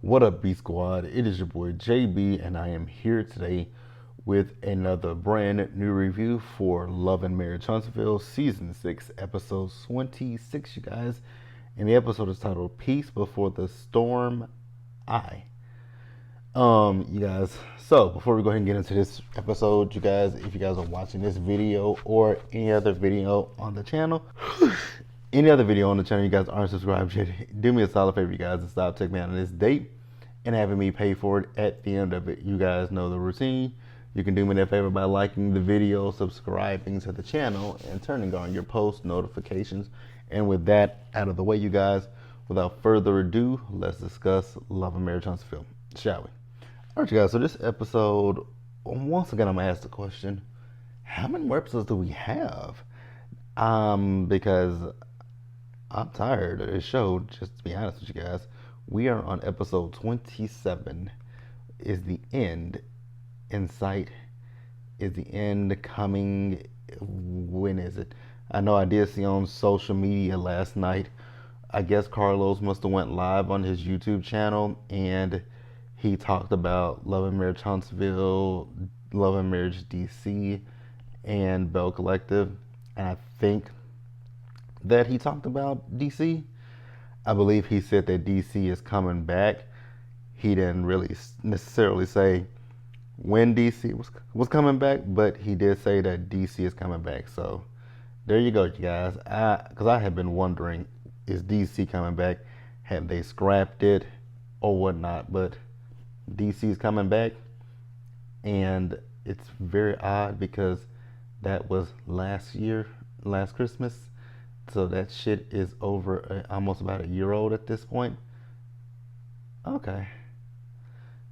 What up, B Squad? It is your boy JB, and I am here today with another brand new review for Love and Marriage Huntsville Season 6, Episode 26, you guys. And the episode is titled Peace Before the Storm I. You guys, so before we go ahead and get into this episode, you guys, if you guys are watching this video or any other video on the channel, you guys aren't subscribed yet, do me a solid favor, you guys, and stop taking me out on this date and having me pay for it at the end of it. You guys know the routine. You can do me that favor by liking the video, subscribing to the channel, and turning on your post notifications. And with that out of the way, you guys, without further ado, let's discuss Love and Marriage Huntsville, shall we? All right, you guys, so this episode, once again, I'm going to ask the question, how many more episodes do we have? Because I'm tired of this show, just to be honest with you guys. We are on episode 27. Is the end in sight? Is the end coming? When is it? I know I did see on social media last night, I guess Carlos must have went live on his YouTube channel, and he talked about Love and Marriage Huntsville, Love and Marriage DC, and Bell Collective. And I think that he talked about DC. I believe he said that DC is coming back. He didn't really necessarily say when DC was coming back, but he did say that DC is coming back. So there you go, you guys. Because I have been wondering, is DC coming back? Have they scrapped it or whatnot? But DC is coming back, and it's very odd because that was last Christmas. So that shit is over almost about a year old at this point. Okay.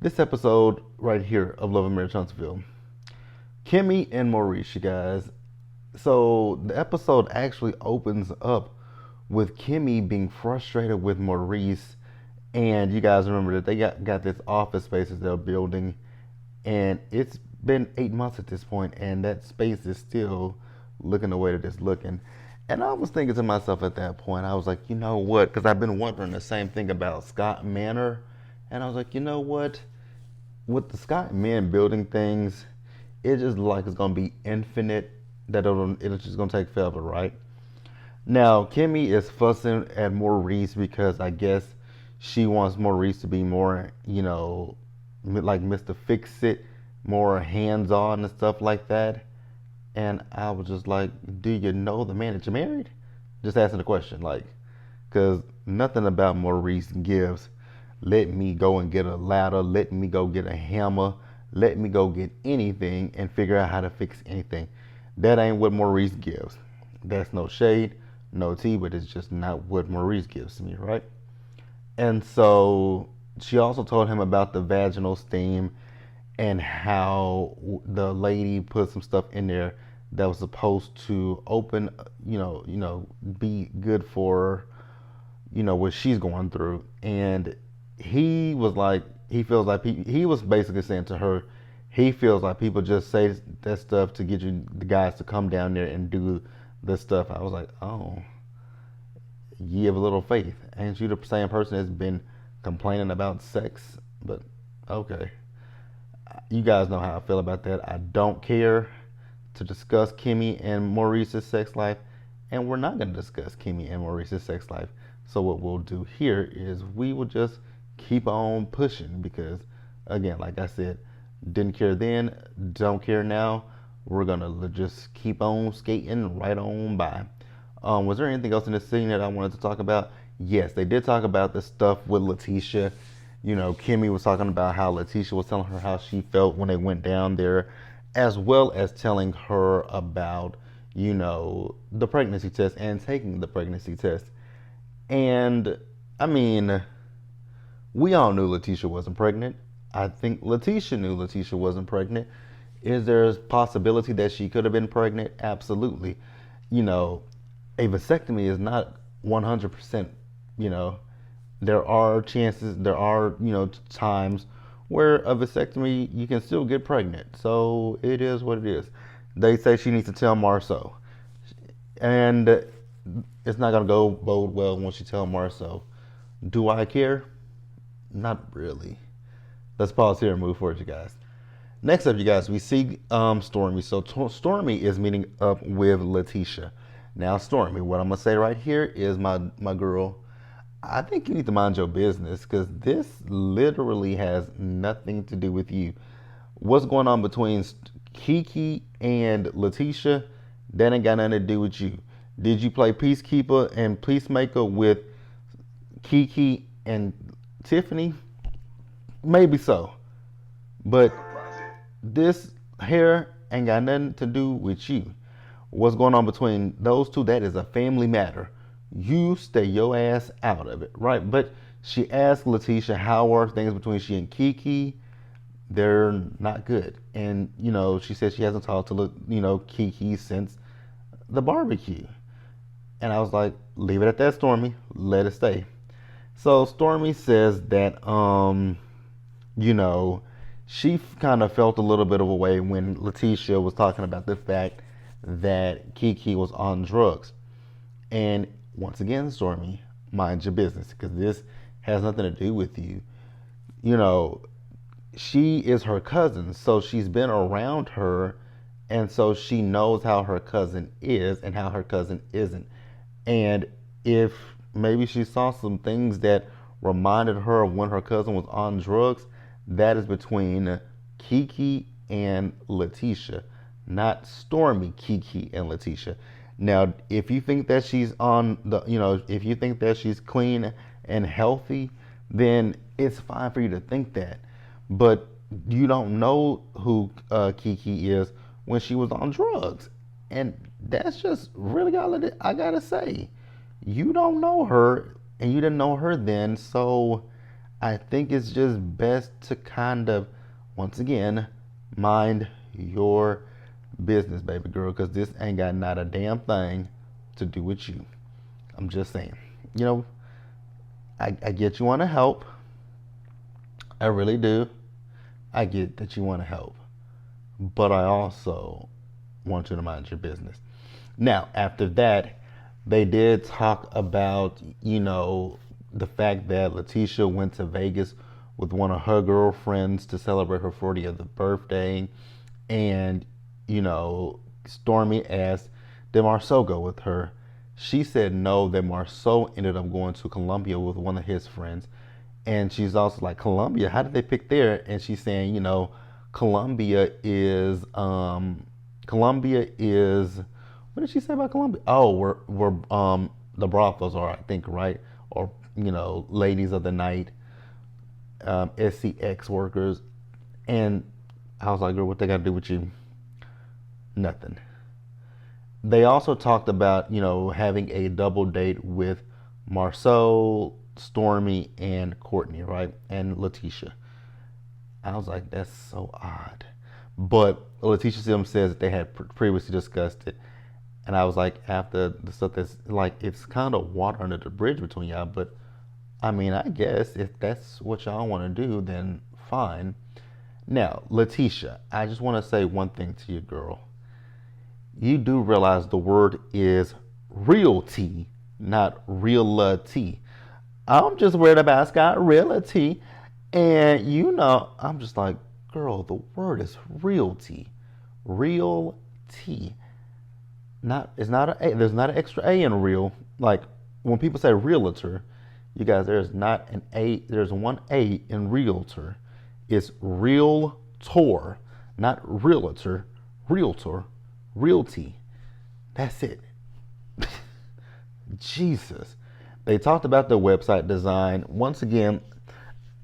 This episode right here of Love and Marriage Huntsville. Kimmy and Maurice, you guys. So the episode actually opens up with Kimmy being frustrated with Maurice. And you guys remember that they got this office space that they're building. And it's been 8 months at this point, and that space is still looking the way that it's looking. And I was thinking to myself at that point, I was like, you know what? Because I've been wondering the same thing about Scott Manor. And I was like, you know what? With the Scott Manor building things, it just like it's going to be infinite. It's just going to take forever, right? Now, Kimmy is fussing at Maurice because I guess she wants Maurice to be more, like Mr. Fix-It, more hands-on and stuff like that. And I was just like, do you know the man that you married? Just asking the question, like, because nothing about Maurice gives, let me go and get a ladder, let me go get a hammer, let me go get anything and figure out how to fix anything. That ain't what Maurice gives. That's no shade, no tea, but it's just not what Maurice gives to me, right? And so she also told him about the vaginal steam and how the lady put some stuff in there that was supposed to open, be good for, what she's going through. And he was like, he feels like he was basically saying to her, he feels like people just say that stuff to get the guys to come down there and do this stuff. I was like, oh, ye have a little faith. Ain't you the same person that's been complaining about sex? But okay. You guys know how I feel about that. I don't care to discuss Kimmy and Maurice's sex life, and we're not going to discuss Kimmy and Maurice's sex life. So what we'll do here is we will just keep on pushing because, again, like I said, didn't care then, don't care now. We're going to just keep on skating right on by. Was there anything else in this scene that I wanted to talk about? Yes, they did talk about the stuff with Letitia. Kimmy was talking about how Letitia was telling her how she felt when they went down there, as well as telling her about, the pregnancy test and taking the pregnancy test. And, I mean, we all knew Letitia wasn't pregnant. I think Letitia knew Letitia wasn't pregnant. Is there a possibility that she could have been pregnant? Absolutely. A vasectomy is not 100%, there are chances, there are, times where a vasectomy, you can still get pregnant. So it is what it is. They say she needs to tell Marceau. And it's not going to bode well when she tells Marceau. Do I care? not really. Let's pause here and move forward, you guys. Next up, you guys, we see Stormy. So Stormy is meeting up with Letitia. Now, Stormy, what I'm gonna say right here is my girl. I think you need to mind your business because this literally has nothing to do with you. What's going on between Kiki and Letitia? That ain't got nothing to do with you. Did you play Peacekeeper and Peacemaker with Kiki and Tiffany? Maybe so. But this here ain't got nothing to do with you. What's going on between those two, that is a family matter. You stay your ass out of it, right? But she asked Letitia how are things between she and Kiki. They're not good. And, she said she hasn't talked to, Kiki since the barbecue. And I was like, leave it at that, Stormy. Let it stay. So Stormy says that, she kind of felt a little bit of a way when Letitia was talking about the fact that Kiki was on drugs. And once again, Stormy, mind your business, because this has nothing to do with you. She is her cousin, so she's been around her, and so she knows how her cousin is and how her cousin isn't. And if maybe she saw some things that reminded her of when her cousin was on drugs, that is between Kiki and Letitia, not Stormy, Kiki, and Letitia. Now, if you think that she's if you think that she's clean and healthy, then it's fine for you to think that. But you don't know who Kiki is when she was on drugs. And that's just really all I gotta say. You don't know her, and you didn't know her then, so I think it's just best to kind of, once again, mind your business, baby girl, because this ain't got not a damn thing to do with you. I'm just saying. I get you want to help. I really do. I get that you want to help. But I also want you to mind your business. Now, after that, they did talk about, the fact that Letitia went to Vegas with one of her girlfriends to celebrate her 40th birthday. And, Stormy asked, did Marceau go with her? She said no, that Marceau ended up going to Colombia with one of his friends. And she's also like, Colombia, how did they pick there? And she's saying, Colombia is, what did she say about Colombia? Oh, where the brothels are, I think, right? Or, ladies of the night, SCX workers. And I was like, girl, what they got to do with you? Nothing. They also talked about, having a double date with Marceau, Stormy, and Courtney, right? And Letitia. I was like, that's so odd. But Letitia says that they had previously discussed it. And I was like, after the stuff that's like, it's kind of water under the bridge between y'all. But I mean, I guess if that's what y'all want to do, then fine. Now, Letitia, I just want to say one thing to you, girl. You do realize the word is realty, not realty. I'm just worried about Scott realty. And I'm just like, girl, the word is realty. Realty. There's not an extra A in real. Like when people say realtor, you guys, there's not an A, there's one A in realtor. It's realtor, not realtor, realty. That's it. Jesus. They talked about the website design. Once again,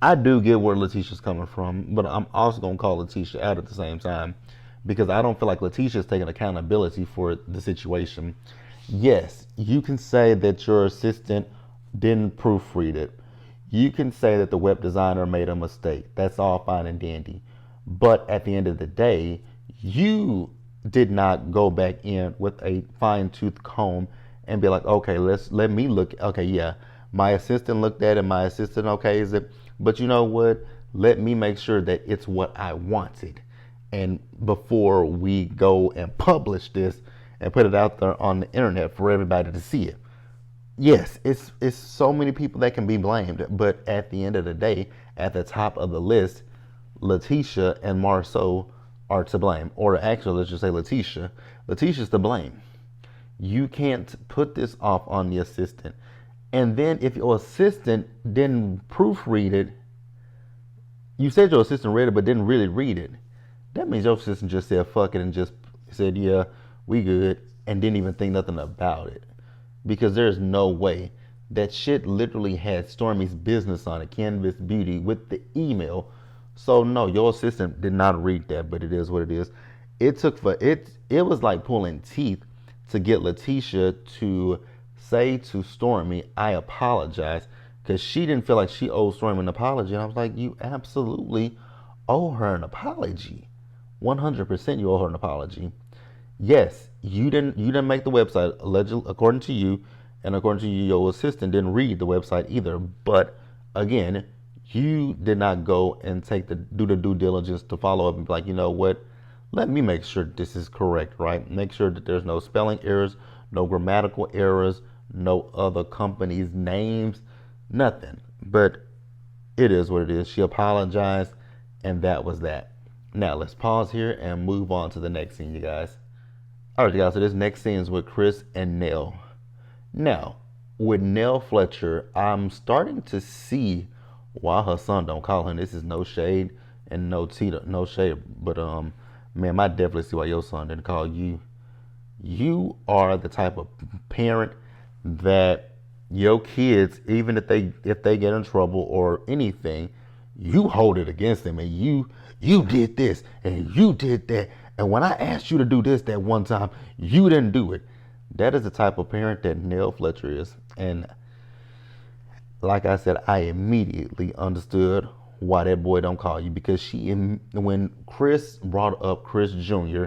I do get where Letitia's coming from, but I'm also going to call Letitia out at the same time because I don't feel like Letitia's taking accountability for the situation. Yes, you can say that your assistant didn't proofread it. You can say that the web designer made a mistake. That's all fine and dandy. But at the end of the day, you did not go back in with a fine-tooth comb and be like, okay, let me look. Okay, yeah, my assistant looked at it. My assistant okays it. But you know what? Let me make sure that it's what I wanted. And before we go and publish this and put it out there on the internet for everybody to see it. yes, it's so many people that can be blamed, but at the end of the day, at the top of the list, Letitia and Marceau are to blame. Or actually, let's just say Letitia. Letitia's to blame. You can't put this off on the assistant. And then if your assistant didn't proofread it, you said your assistant read it but didn't really read it. That means your assistant just said fuck it and just said, yeah, we good, and didn't even think nothing about it. Because there's no way that shit literally had Stormy's business on it, Canvas Beauty, with the email. So no, your assistant did not read that, but it is what it is. It took for it. It was like pulling teeth to get Letitia to say to Stormy, "I apologize," because she didn't feel like she owed Stormy an apology. And I was like, "You absolutely owe her an apology. 100% you owe her an apology." Yes, you didn't make the website, allegedly, according to you, and according to you, your assistant didn't read the website either. But again, you did not go and do the due diligence to follow up and be like, you know what? Let me make sure this is correct, right? Make sure that there's no spelling errors, no grammatical errors, no other companies' names, nothing. But it is what it is. She apologized, and that was that. Now let's pause here and move on to the next scene, you guys. All right, guys, so this next scene is with Chris and Nell. Now, with Nell Fletcher, I'm starting to see why her son don't call her. This is no shade and no shade, but man, I definitely see why your son didn't call you. You are the type of parent that your kids, even if they get in trouble or anything, you hold it against them, and you did this and you did that, and when I asked you to do this that one time, you didn't do it. That is the type of parent that Nell Fletcher is. And like I said, I immediately understood why that boy don't call you, because when Chris brought up Chris Jr.,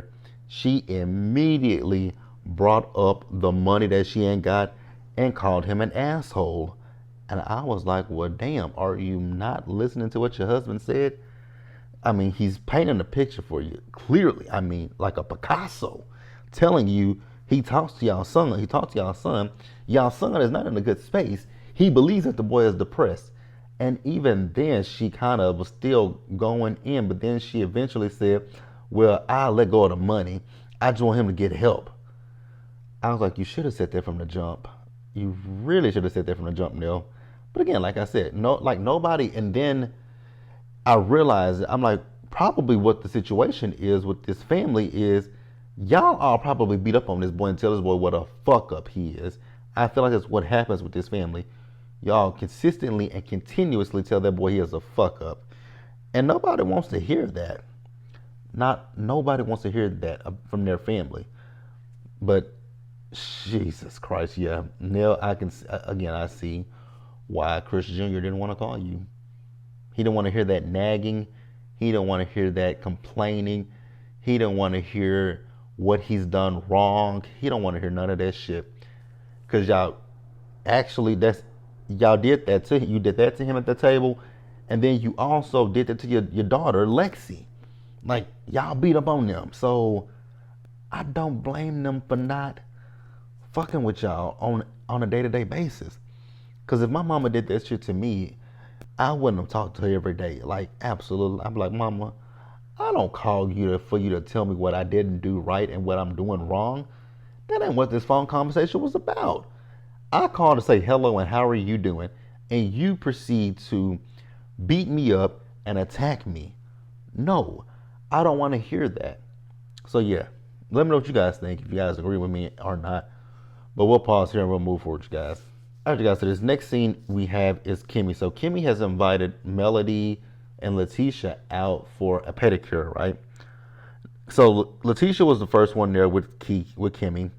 she immediately brought up the money that she ain't got and called him an asshole. And I was like, well, damn, are you not listening to what your husband said? I mean, he's painting a picture for you, clearly. I mean, like a Picasso, telling you he talks to y'all son. He talks to y'all son. Y'all son is not in a good space. He believes that the boy is depressed. And even then, she kind of was still going in, but then she eventually said, well, I'll let go of the money. I just want him to get help. I was like, you should have said that from the jump. You really should have said that from the jump, Neil. But again, like I said, no, like nobody. And then I realized, I'm like, probably what the situation is with this family is y'all all probably beat up on this boy and tell this boy what a fuck up he is. I feel like that's what happens with this family. Y'all consistently and continuously tell that boy he is a fuck up. And nobody wants to hear that. Nobody wants to hear that from their family. But Jesus Christ, yeah. Nell, I see why Chris Jr. didn't want to call you. He didn't want to hear that nagging. He didn't want to hear that complaining. He didn't want to hear what he's done wrong. He don't want to hear none of that shit. Cause y'all did that to him. You did that to him at the table, and then you also did that to your daughter Lexi. Like, y'all beat up on them. So I don't blame them for not fucking with y'all on a day-to-day basis. Cause if my mama did that shit to me, I wouldn't have talked to her every day. Like, absolutely. I'd be like, Mama, I don't call you for you to tell me what I didn't do right and what I'm doing wrong. That ain't what this phone conversation was about. I called to say hello and how are you doing, and you proceed to beat me up and attack me. No, I don't want to hear that. So yeah, let me know what you guys think, if you guys agree with me or not. But we'll pause here and we'll move forward, you guys. All right, you guys, so this next scene we have is Kimmy. So Kimmy has invited Melody and Letitia out for a pedicure, right? So Letitia was the first one there with Kimmy.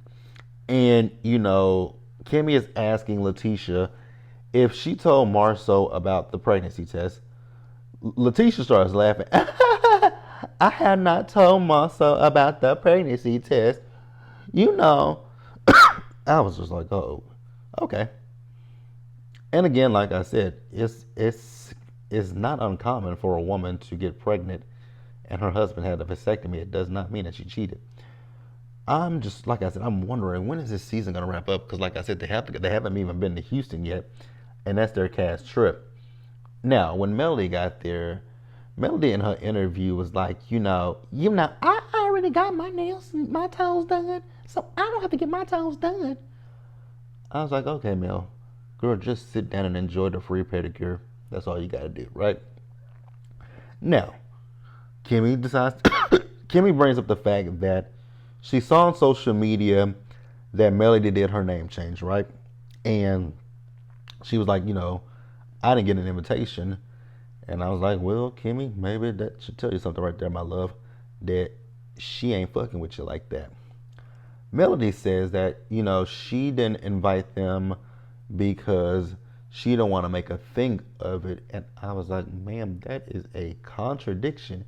And, you know, Kimmy is asking Letitia if she told Marceau about the pregnancy test. Letitia starts laughing. I have not told Marceau about the pregnancy test. You know. I was just like, oh, okay. And again, like I said, it's not uncommon for a woman to get pregnant and her husband had a vasectomy. It does not mean that she cheated. I'm just like I said, I'm wondering when is this season gonna wrap up? Because like I said, they haven't even been to Houston yet, and that's their cast trip. Now, when Melody got there, Melody in her interview was like, I already got my nails, and my toes done, so I don't have to get my toes done. I was like, okay, Mel, girl, just sit down and enjoy the free pedicure. That's all you gotta do, right? Now, Kimmy decides. Kimmy brings up the fact that she saw on social media that Melody did her name change, right? And she was like, I didn't get an invitation. And I was like, well, Kimmy, maybe that should tell you something right there, my love, that she ain't fucking with you like that. Melody says that, she didn't invite them because she don't want to make a thing of it. And I was like, ma'am, that is a contradiction.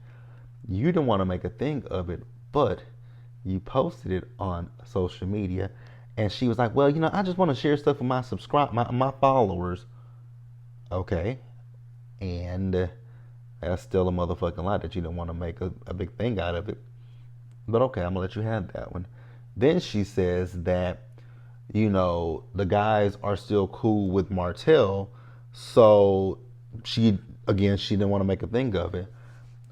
You didn't want to make a thing of it, but you posted it on social media. And she was like, well, I just want to share stuff with my followers. Okay. And that's still a motherfucking lie that you didn't want to make a big thing out of it. But okay, I'm going to let you have that one. Then she says that, the guys are still cool with Martell. So she didn't want to make a thing of it.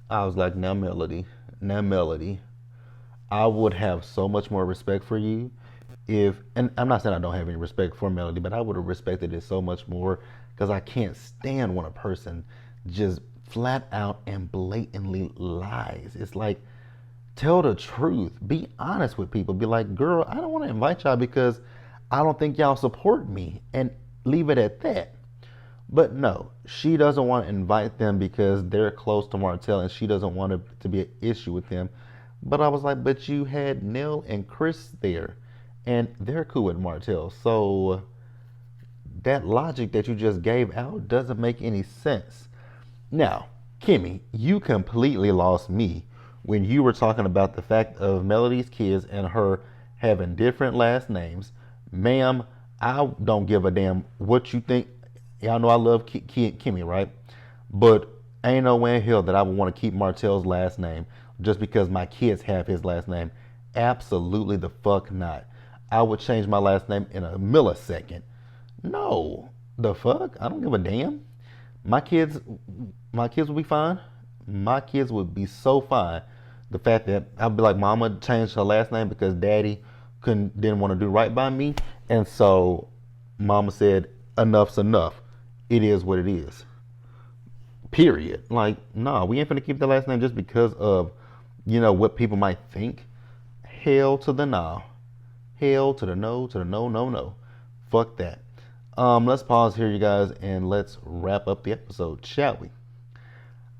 I was like, now Melody, I would have so much more respect for you and I'm not saying I don't have any respect for Melody, but I would have respected it so much more because I can't stand when a person just flat out and blatantly lies. It's like, tell the truth. Be honest with people. Be like, girl, I don't want to invite y'all because I don't think y'all support me, and leave it at that. But no, she doesn't want to invite them because they're close to Martell and she doesn't want it to be an issue with them. But I was like, but you had Neil and Chris there and they're cool with Martell. So that logic that you just gave out doesn't make any sense. Now, Kimmy, you completely lost me when you were talking about the fact of Melody's kids and her having different last names. Ma'am, I don't give a damn what you think. Y'all know I love Kimmy, right? But ain't no way in hell that I would want to keep Martell's last name just because my kids have his last name. Absolutely the fuck not. I would change my last name in a millisecond. No, the fuck? I don't give a damn. My kids, my kids would be fine. My kids would be so fine. The fact that I'd be like, Mama changed her last name because Daddy didn't want to do right by me, and so Mama said, "Enough's enough. It is what it is." Period. Like, nah, we ain't finna keep the last name just because of, what people might think. Hell to the nah. Hell to the no, no, no. Fuck that. Let's pause here, you guys, and let's wrap up the episode, shall we?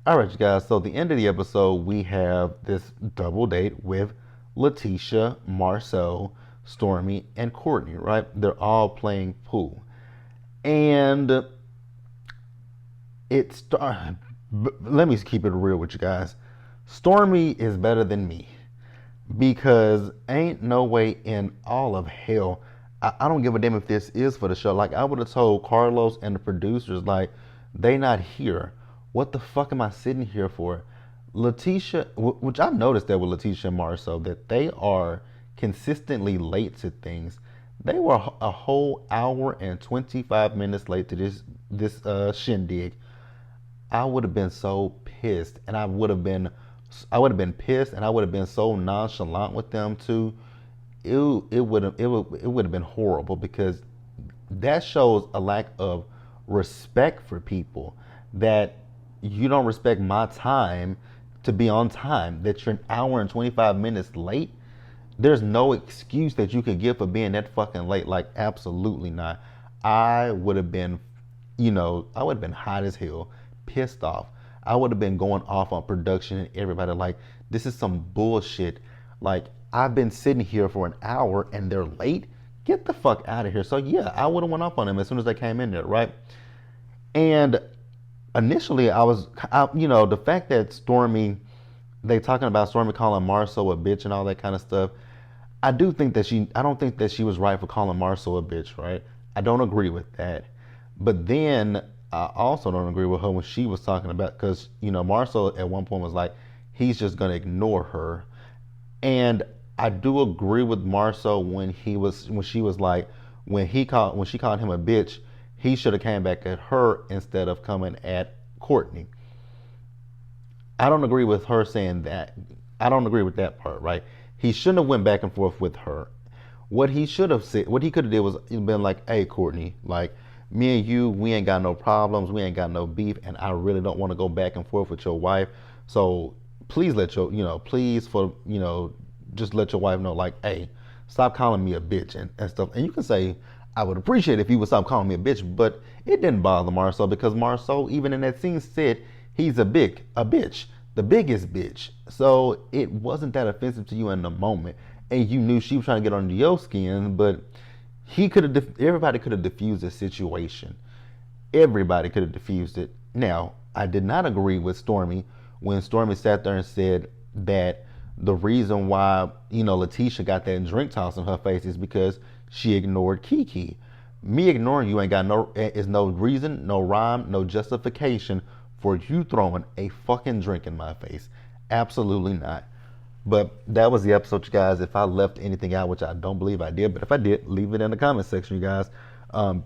All right, you guys. So, at the end of the episode, we have this double date with Letitia, Marcel, Stormy, and Courtney, right? They're all playing pool. And let me keep it real with you guys. Stormy is better than me because ain't no way in all of hell. I don't give a damn if this is for the show. Like, I would have told Carlos and the producers, like, they not here. What the fuck am I sitting here for? Letitia, which I've noticed that with Letitia and Marcel, that they are consistently late to things. They were a whole hour and 25 minutes late to this shindig. I would have been so pissed, and I would have been pissed, and I would have been so nonchalant with them too. It would have been horrible because that shows a lack of respect for people, that you don't respect my time to be on time, that you're an hour and 25 minutes late. There's no excuse that you could give for being that fucking late. Like, absolutely not. I would have been, I would have been hot as hell, pissed off. I would have been going off on production and everybody, like, this is some bullshit. Like, I've been sitting here for an hour and they're late. Get the fuck out of here. So yeah, I would have went off on them as soon as they came in there, right? And initially the fact that they talking about Stormy calling Marcel a bitch and all that kind of stuff. I don't think that she was right for calling Marcel a bitch, right? I don't agree with that. But then I also don't agree with her when she was talking about, because Marcel at one point was like, he's just gonna ignore her. And I do agree with Marcel when she was like when she called him a bitch, he should have came back at her instead of coming at Courtney. I don't agree with her saying that. I don't agree with that part, right? He shouldn't have went back and forth with her. What he should have said, what he could have did was been like, "Hey, Courtney, like me and you, we ain't got no problems, we ain't got no beef, and I really don't want to go back and forth with your wife. So please let your, please for, just let your wife know, like, hey, stop calling me a bitch and stuff." And you can say, "I would appreciate if you would stop calling me a bitch," but it didn't bother Marcel because Marcel, even in that scene, said he's a bitch, the biggest bitch. So it wasn't that offensive to you in the moment, and you knew she was trying to get under your skin, but everybody could have diffused the situation. Everybody could have diffused it. Now, I did not agree with Stormy when Stormy sat there and said that the reason why, Letitia got that drink tossed in her face is because she ignored Kiki. Me ignoring you ain't got is no reason, no rhyme, no justification for you throwing a fucking drink in my face. Absolutely not. But that was the episode, you guys. If I left anything out, which I don't believe I did, but if I did, leave it in the comment section, you guys.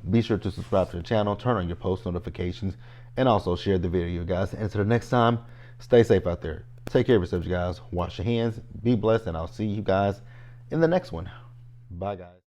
Be sure to subscribe to the channel, turn on your post notifications, and also share the video, you guys. And until the next time, stay safe out there. Take care of yourselves, you guys. Wash your hands, be blessed, and I'll see you guys in the next one. Bye, guys.